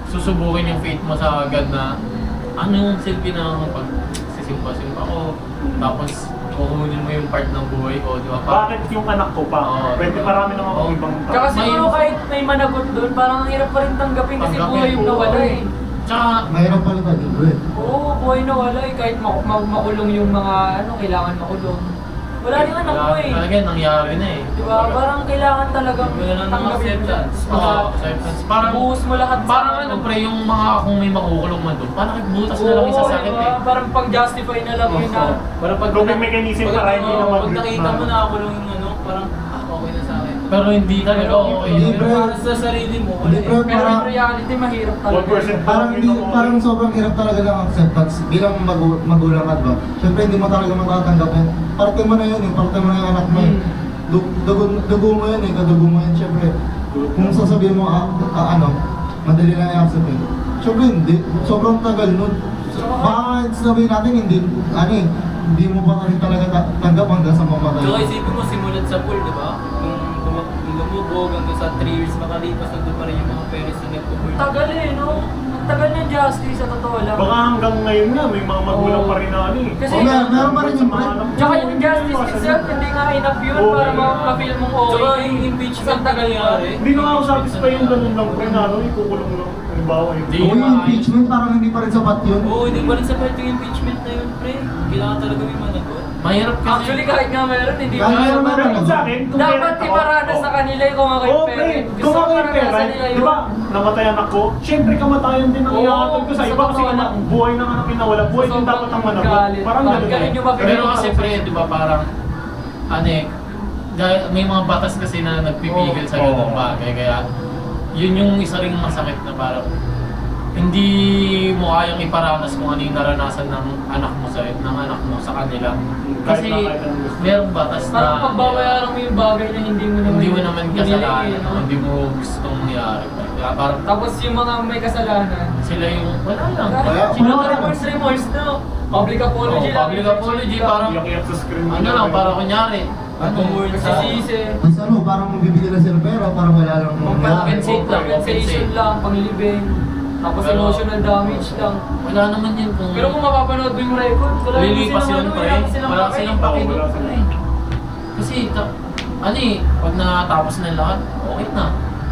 susubukin yung faith mo sa agad na ano yung silbi na pag-sisimpa-simpa ko. Tapos kukunin mo yung part ng buhay ko, di ba? Bakit yung anak ko pa? Oo, Pwede diba? marami naman akong ibang Tsaka siguro kahit may managot doon, parang ang hirap pa rin tanggapin kasi buhay yung nawala eh. Tsaka, Mahirap pala tayo dito eh. Oo, buhay nawala eh. Kahit makulong yung mga kailangan makulong. Wala rin anak mo eh. talaga nangyari na eh. Di ba? Parang kailangan talagang Wala na ng tanggapin acceptance. Oo, acceptance. Parang, buhos mo lahat sa parang pre, yung mga kung may makukulong man doon, parang butas na lang yung sasakit diba? eh. Parang pang-justify na lang yun na. Parang pag Coping mechanism para hindi na pag nakita mo na ako lang yung parang okay na sa akin. Pero hindi talaga okay. Hindi, Pero para sa sarili mo, Hindi, wala pre, Pero in parang, reality, mahirap talaga. 1% parang, parang sobrang hirap talaga ng acceptance bilang magulang ka ba? Siyempre hindi mo talaga matatanggap yan. Parte mo na yun eh, parte mo na yung anak mo eh. Dugo mo yun eh, kadugo mo yun siyempre. Kung sasabihin mo, madali lang i-accept eh. Siyempre hindi, sobrang tagal nun. Baka sabihin natin hindi mo pa rin talaga tanggap hanggang sa mamatay. Tsaka isipin mo, simulat sa pool, di ba? Kung lumubog hanggang sa 3 years makalipas, nandun pa rin yung mga parents na nagpo-pool. Tagal eh, no? Ang tagal ng justice, sa totoo lang. Baka hanggang ngayon nga, may mga magulang pa rin na eh. Kasi, meron pa rin yung pre. tsaka yung justice itself, hindi nga enough yun Oo, para eh. ma-feel mong okay. Tsaka yung impeachment Isang tagal nangyari. Hindi na ako satisfy yung ganun lang pre na ikukulong lang. Halimbawa eh. Hindi. Oo, yung impeachment parang hindi pa rin sapat yun. Oo, hindi pa rin sapat yung impeachment na yun, pre. Kailangan talaga may managot. Mahirap kasi. Actually, kahit nga meron, hindi Kahit pa meron na Pero sa akin, kung dapat meron ako- iparana sa kanila yung kung ako Oo, yung pre. parent. Kung Gusto ako ko yung maranasan parent, nila di yun. ba, namatayan ako, syempre kamatayan din ang Oo, ihahatid ko sa sa iba kasi totoo lang. buhay ng anak na wala. Buhay din dapat ang managot. Galit. Parang Parang ganun. ganun yung mapili. Pero kasi pre, di ba parang, may mga batas kasi na nagpipigil sa ganung bagay. Kaya, yun yung isa ring masakit na parang, hindi mo kayang iparanas kung ano yung naranasan ng anak mo sa kanila. Kasi merong batas na Parang pagbabayaran mo yung bagay na hindi mo naman kasalanan, pinili, no? hindi mo gustong mangyari. Kaya parang Tapos yung mga may kasalanan, sila yung wala lang. sino remorse, no? Public apology lang. Public apology, parang Iyak-iyak sa screen. ano lang, parang kunyari. Nagsisisi. Tapos parang magbibigay na sila pera, parang wala lang Compensate lang, Compensation lang, panglibing. Tapos Pero- emotional damage lang. Wala naman yun kung Pero kung mapapanood mo yung record, wala naman lilipas silang yun, pre. wala silang Wala pake. silang pake Wala doon, silang- pre. Kasi, pag natapos na lahat, okay na.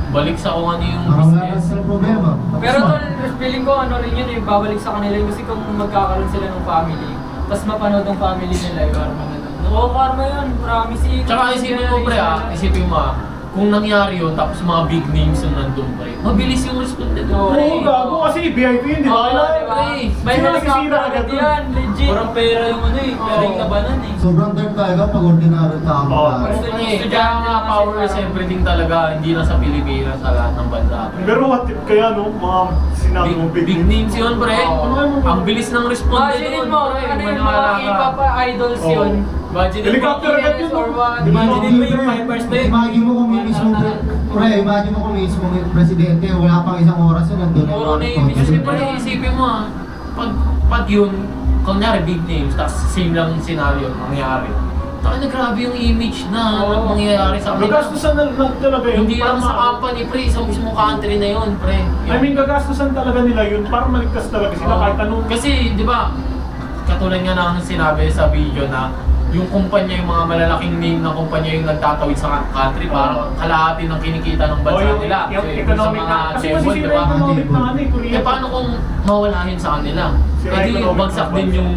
Balik sa kung ano yung Parang wala business. silang problema. Pero tol, feeling ko ano rin yun eh, babalik sa kanila yun kasi kung magkakaroon sila ng family, tapos mapanood ng family nila yung karma na lang. Oo, karma yun, promise. Tsaka isipin mo, pre, isipin mo, kung nangyari yun, tapos mga big names yung nandun, pre. Mabilis yung responded, Oo. pre. Oo, gago kasi VIP yun, di ba? Oo, Kailangan, diba? pre. May Sino helicopter nasisira agad agad yan, legit. Parang pera yung pera yung labanan eh. Sobrang dark talaga pag ordinary tao. Oo. Basta yung Pre, estudyante kaya nga na kasi power is parang- everything talaga, hindi lang sa Pilipinas, sa lahat ng bansa. pre. Pero what if kaya no, mga sinabi mo Big names yun, pre. Oo. Ang bilis ng responded Imagine nun, mo, pre. ano yung Maniwala mga ka. K-pop idols Oo. yun. Imagine Helicopter agad yun. or what. Imagine mo yung 5 hours na yun. Imagine mo kung mismo, imagine mo kung mismo yung presidente, wala pang isang oras yun, nandun na Oo, yung na mga Kasi responsibility. pre, isipin mo pag yun, kunyari big names, tapos same lang scenario nangyari. Taka na grabe yung image na Oo. mangyayari sa amin. Gagastusan na talaga yun. Hindi lang para sa company, pre, sa mismong country na yun, pre. I mean, gagastusan talaga nila yun para maligtas talaga sila Oo. kahit anong... Kasi, di ba, katulad nga ng sinabi sa video na yung kumpanya, yung mga malalaking name na kumpanya yung nagtatawid sa country, parang kalahati ng kinikita ng bansa yung nila. yung So, economic sa na... mga Kasi table, di masisira ba? yung economic na ano eh, Korea. Eh paano kung mawala yun sa kanila? Sira Eh di economic bagsak na din bansa. yung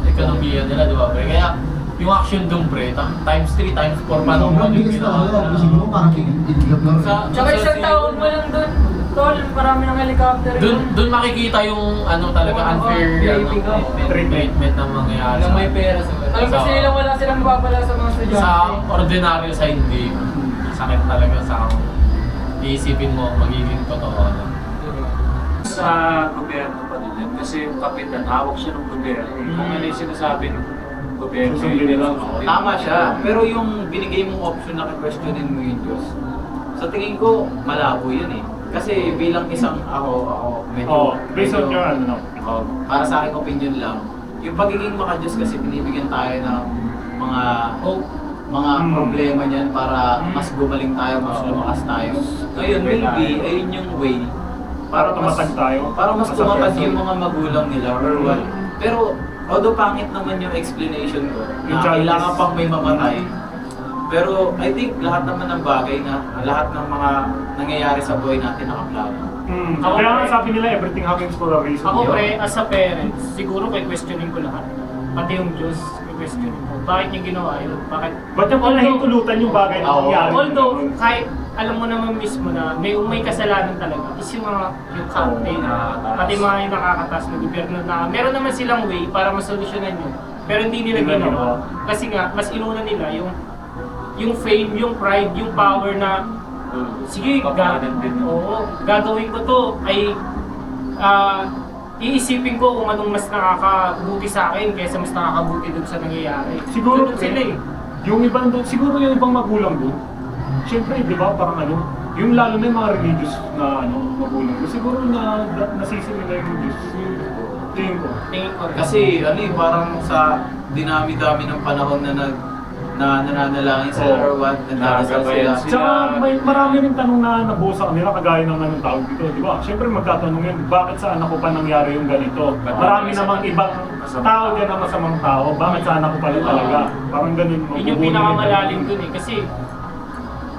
ekonomiya nila, di ba? Pre? Kaya yung action doon, pre, times 3, times 4 pa nung Sobrang bilis talaga, siguro parang idiglap lang. Tsaka isang taon mo lang doon. Tol, marami ng helicopter. Doon makikita yung ano talaga unfair VIP ka. treatment na mangyayari Walang may pera sa Alam kasi nila wala silang mapapala sa mga estudyante. sa ordinaryo sa hindi. Sakit talaga sa iisipin mo magiging totoo na. Sa gobyerno pa din yan. Kasi yung kapitan, hawak siya ng gobyerno. Kung ano yung sinasabi ng gobyerno, Susundin nila. Tama siya, pero yung binigay mong option na questionin mo yung Diyos, sa tingin ko, malabo yun eh. Kasi bilang isang ako, medyo... Based on medyo- your ano, no? para sa aking opinion lang, yung pagiging maka-Diyos kasi binibigyan tayo ng mga problema niyan para mas gumaling tayo, mas lumakas tayo. Ngayon, maybe, ayun yung way Para tumatag tayo. para mas As a tumatag person. yung mga magulang nila or what. Pero, although pangit naman yung explanation ko, Yung na challenges. kailangan pang may mamatay, pero I think lahat naman ng bagay na, lahat ng mga nangyayari sa buhay natin nakaplano. Kaya nga sabi nila, everything happens for a reason. Ako pre, as a parent, siguro kay questioning ko lahat. Pati yung Diyos, kay questioning ko. Bakit niya ginawa yun? Bakit? Ba't yung pinahintulutan yung bagay na nangyari? Although, kahit alam mo naman mismo na may kasalanan talaga is yung mga yung campaign, pati mga yung nakakataas na gobyerno na meron naman silang way para masolusyonan yun. Pero hindi nila Hindi nila ginawa. ginawa. Kasi nga, mas inuna nila yung fame, yung pride, yung power na sige, gagawin ko to ay iisipin ko kung anong mas nakakabuti sa akin kaysa mas nakakabuti dun sa nangyayari. Siguro Ganun sila eh. Yung ibang doon, siguro yung ibang magulang doon. Siyempre, di ba, parang ano, yung lalo na yung mga religious na ano, magulang doon. Siguro nasisi nila yung Diyos. Tingin ko. Tingin ko rin. Kasi ano eh, parang sa dinami-dami ng panahon na nananalangin sila or what, nagdadasal sila. Tsaka may marami rin tanong na nabuo sa kanila, kagaya ng anong tawag dito, di ba? Siyempre magtatanong yun, bakit sa anak ko pa nangyari yung ganito? Marami namang ibang tao din na masamang tao, bakit sa anak ko pala talaga? Parang ganun. Yun yung pinakamalalim dun eh. Kasi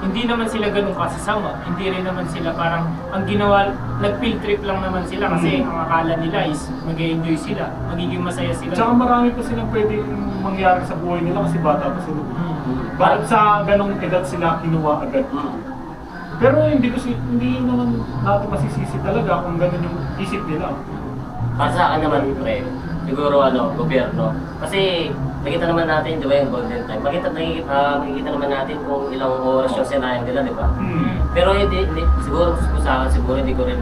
hindi naman sila ganun kasasama. Hindi rin naman sila parang ang ginawa, nag-field trip lang naman sila kasi ang akala nila is mag-enjoy sila, magiging masaya sila. Tsaka marami pa silang pwedeng mangyari sa buhay nila kasi bata pa sila. Bakit sa ganong edad sila kinuha agad? Pero hindi naman natin masisisi talaga kung ganun yung isip nila. Para sa akin naman, pre, siguro gobyerno. Kasi nakita naman natin, di ba yung golden time? Makikita naman natin kung ilang oras yung sinayang nila, di ba? Pero hindi, siguro sa akin, siguro hindi ko rin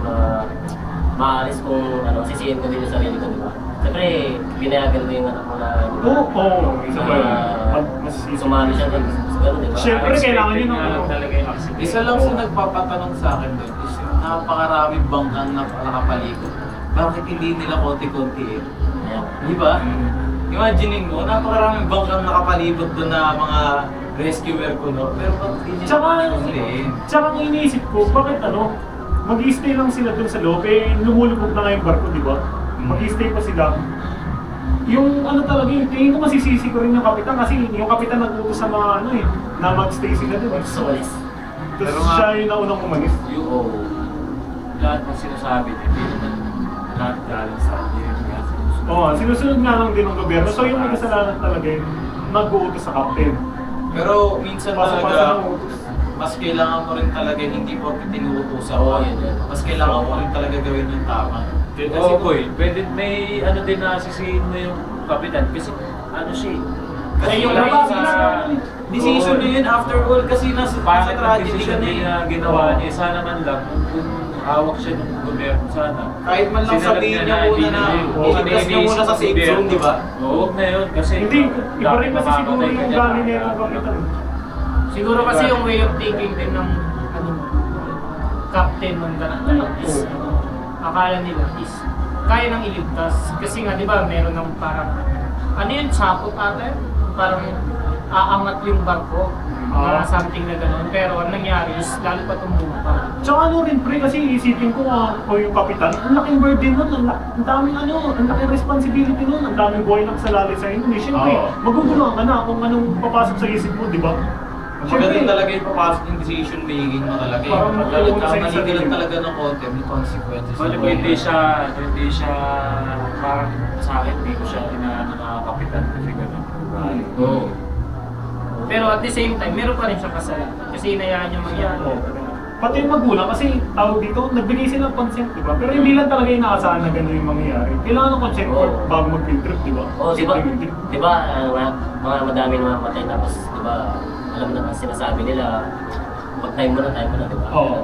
maalis kung sisihin ko din yung sarili ko, di ba? Siyempre, pinayagan ko yung anak ko na, Isa ba yun? Mas sumali siya din. Siguro, di ba? Siyempre, kailangan yun ng talaga yung accident. Isa lang sa nagpapatanong sa akin doon is napakaraming bangkang nakapalikot. Bakit hindi nila konti-konti eh? Ayan. Di ba? Imaginein mo, napakaraming bangkang nakapalibot doon na mga rescuer ko, no? Pero bakit hindi Tsaka ang iniisip ko, bakit mag-i-stay lang sila dun sa loob, lumulubog na nga yung barko, di ba? Mag-i-stay pa sila. Yung talaga, yung tingin ko masisisi ko rin yung kapitan kasi yung kapitan nag-utos sa mga na mag-stay sila dun. Solis. Tapos Pero nga- siya yung naunang umalis. Yung lahat ng sinasabi, hindi naman lahat galing sa atin. Oo, sinusunod nga lang din ng gobyerno. So yung may kasalanan talaga yung nag-uutos sa captain. Pero minsan Pasok-pasok talaga, ng utos. mas kailangan mo rin talaga, hindi porke tinuutosan Oo, ka. yun. Mas kailangan mo rin talaga gawin yung tama. Kasi boy, pwede may din na sisihin mo yung kapitan kasi siya eh. Kasi yung wala nabasa sa na- decision niya yun after all kasi nasa pangit ng tragedy decision ka na niya eh. ginawa niya, sana man lang kung hawak siya ng gobyerno sana. Kahit man lang Sinalab sabihin niya muna na hindi iligtas niya muna sa safe zone, di ba? Oo, huwag na yun kasi Hindi, iba rin kasi siguro mamamatay ka yung dyan. galing nila ng kapitan. Siguro kasi yung way of thinking din ng captain ng ganun is akala nila is kaya nang iligtas. Kasi nga, di ba, meron ng parang yun, sapot ate? Parang aangat yung barko na something na gano'n. Pero ang nangyari is lalo pa tumumpa. Tsaka rin pre, kasi isipin ko yung kapitan, ang laking burden nun, ang daming ang laking responsibility nun, ang daming buhay na kasalalay sa inyo. Siyempre, maguguluhan ka na kung anong papasok sa isip mo, di ba? Maganda talaga yung papasok yung decision making mo talaga. Parang Pag magkaroon sa nagkamali ka sarili. lang talaga ng konti, may consequences. Bali ko hindi siya parang sa akin, hindi ko siya inaano na kapitan kasi gano'n. Oo. Pero at the same time, meron pa rin siyang kasalanan. Kasi inayaan niya mangyari. Pati yung magulang, kasi tawag dito, nagbigay sila ng consent, di ba? Pero hindi lang talaga inaasahan na gano'n yung mangyayari. Kailangan ng consent bago mag-field trip, di ba? Oo, di ba, mga madami na mamatay tapos, di ba, alam naman sinasabi nila, pag time mo na, di ba? Oo.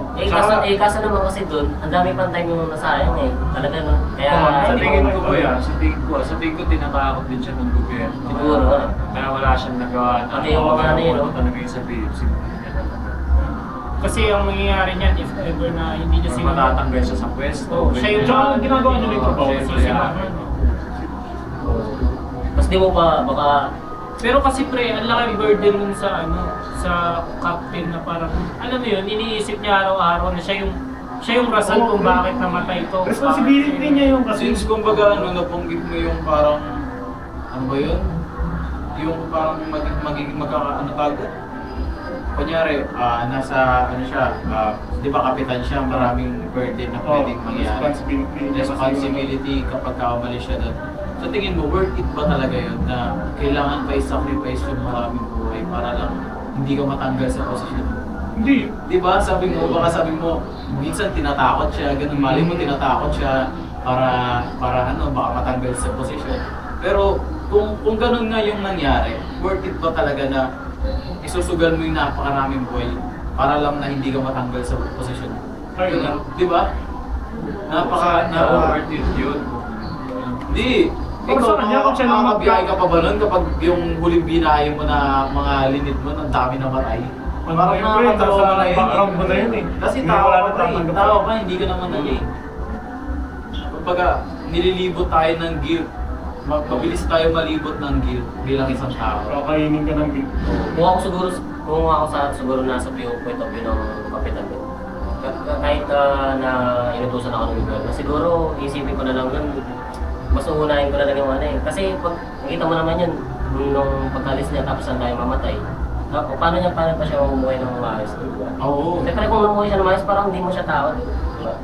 Kaso naman kasi doon, ang dami pang time yung nasayang eh. Talaga no? Kaya, Sa hindi tingin ko- ko ba yan? Sa tingin ko tinatakot din siya ng gobyerno. Siguro, Kaya wala siyang nagawa. Pati yung mga ano yun, no? Talaga yung sabihin. Kasi ang mangyayari niyan, if ever na hindi niya Or matatanggal siya sa pwesto. Siya yung Tsaka ang ginagawa niya yung trabaho. Tapos di mo pa, baka, Pero kasi pre, ang laking burden nun sa sa captain na parang, alam mo yun, iniisip niya araw-araw na siya yung rason kung bakit namatay to. Responsibility niya yung kasi. Since kumbaga nabanggit mo yung parang, ano ba yun? Yung parang magiging kunyari, nasa, siya, di ba kapitan siya, maraming burden na pwedeng mangyari. Responsibility kapag kaumalis siya doon. So tingin mo, worth it ba talaga yun na kailangan pa i-sacrifice yung maraming buhay para lang hindi ka matanggal sa posisyon mo? Hindi. Di ba? Sabi mo, minsan tinatakot siya, ganun mali mo tinatakot siya para baka matanggal sa posisyon. Pero kung ganun nga yung nangyari, worth it ba talaga na isusugal mo yung napakaraming buhay para lang na hindi ka matanggal sa posisyon? Ayun na. Di ba? Worth it yun. Hindi. Kung Ikaw, sa kanya, kung siya lang makakabiyahe ka pa ba nun kapag yung huling binahe mo na mga linit mo, ang dami na matay? Parang nakakatawa na yun. Background mo na yun eh. Kasi Hindi tao wala ka nang pa eh. tatanggap Tao sa'yo. ka, hindi ka naman naging. Kapag nililibot tayo ng guilt, mabilis tayo malibot ng guilt bilang isang tao. Kakainin ka ng beat. kung ako siguro nasa point of view ng kapitan din. Kahit na inutusan ako ng gobyerno, siguro isipin ko na lang yun, mas uunahin ko na lang yung ano eh. Kasi pag nakita mo naman yun, nung pagkalis niya tapos na tayo mamatay, paano pa siya mamuhay ng maayos? Diba? Oo. Siyempre kung mamuhay siya ng maayos, parang hindi mo siya tao. Diba?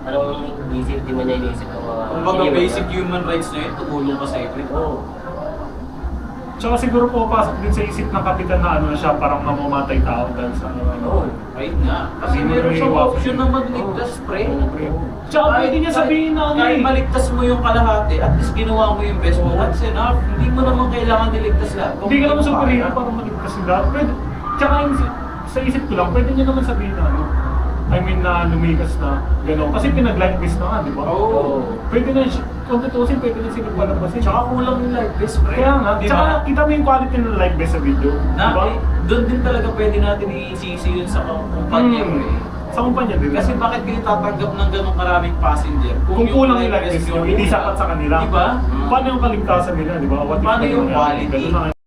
Anong iisip, di mo niya iniisip ng mga... Kumbaga basic human rights na yun, tumulong ka sa ipin. Oo. Tsaka siguro pumapasok din sa isip ng kapitan na siya parang mamamatay tao dahil sa Oo. Right nga. Kasi meron siyang option na magligtas, pre. Tsaka pwede niya sabihin na kahit maligtas mo yung kalahati, at least ginawa mo yung best mo, that's enough. Hindi mo naman kailangan niligtas lahat. Hindi ka naman superhero para maligtas yung lahat. Pwede, tsaka yung, sa isip ko lang, pwede niya naman sabihin na na lumikas na gano'n. Kasi pinag-live-base na nga, di ba? Oo. Pwede na siya, kung tutusin, pwede na sila palabasin. Tsaka kulang yung live best, pre. Kaya nga, Di tsaka ba? kita mo yung quality ng live-base sa video. Na, di ba? doon din talaga pwede natin i-isisi yun sa kumpanya, pre. Sa kumpanya din. Kasi bakit kayo tatanggap ng ganong karaming passenger? Kung kulang yung live-base nyo, hindi sapat sa kanila. Di ba? Paano yung kaligtasan nila, di ba? What if Paano yung ganun quality? na-